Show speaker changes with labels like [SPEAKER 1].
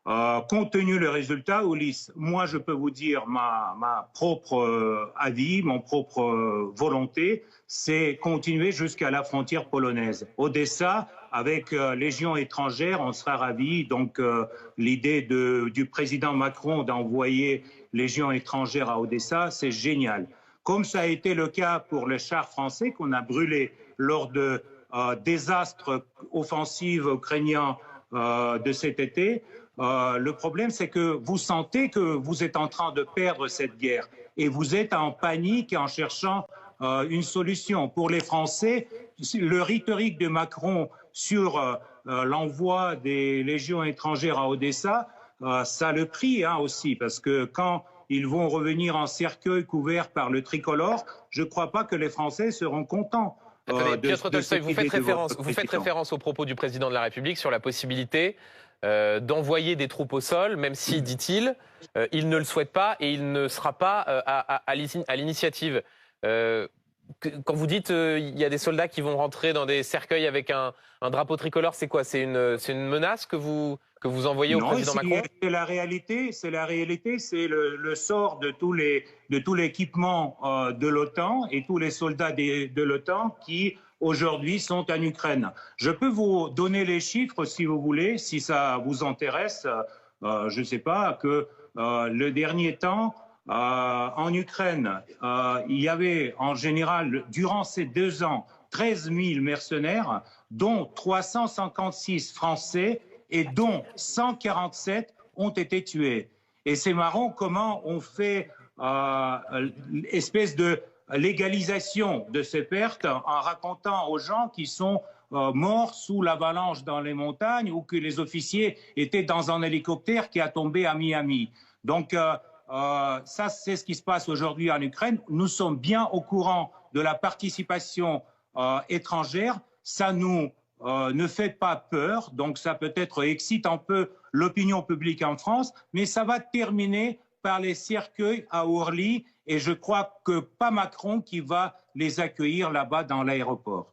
[SPEAKER 1] Compte tenu le résultat, Ulysse, moi je peux vous dire ma propre avis, mon propre volonté, c'est continuer jusqu'à la frontière polonaise. Odessa, avec légion étrangère, on sera ravis. Donc l'idée du président Macron d'envoyer légion étrangère à Odessa, c'est génial. Comme ça a été le cas pour les chars français qu'on a brûlés lors de désastres offensifs ukrainiens de cet été. Le problème, c'est que vous sentez que vous êtes en train de perdre cette guerre et vous êtes en panique en cherchant une solution. Pour les Français, le rhétorique de Macron sur l'envoi des légions étrangères à Odessa, ça a le prix aussi, parce que quand ils vont revenir en cercueil couvert par le tricolore, je ne crois pas que les Français seront contents.
[SPEAKER 2] Attendez, Piotr Tolstoï, vous faites référence aux propos du président de la République sur la possibilité d'envoyer des troupes au sol, même si, dit-il, il ne le souhaite pas et il ne sera pas à l'initiative. Quand vous dites il y a des soldats qui vont rentrer dans des cercueils avec un drapeau tricolore, c'est quoi? C'est une menace que vous envoyez au président Macron?
[SPEAKER 1] C'est la réalité, c'est le sort de tout l'équipement de l'OTAN et tous les soldats de l'OTAN qui aujourd'hui sont en Ukraine. Je peux vous donner les chiffres si vous voulez, si ça vous intéresse. Je ne sais pas, que le dernier temps, en Ukraine, il y avait en général, durant ces 2 ans, 13 000 mercenaires, dont 356 Français et dont 147 ont été tués. Et c'est marrant comment on fait espèce de légalisation de ces pertes en racontant aux gens qui sont morts sous l'avalanche dans les montagnes ou que les officiers étaient dans un hélicoptère qui a tombé à Miami. Donc ça, c'est ce qui se passe aujourd'hui en Ukraine. Nous sommes bien au courant de la participation étrangère. Ça nous ne fait pas peur, donc ça peut-être excite un peu l'opinion publique en France, mais ça va terminer par les cercueils à Orly, et je crois que pas Macron qui va les accueillir là-bas dans l'aéroport.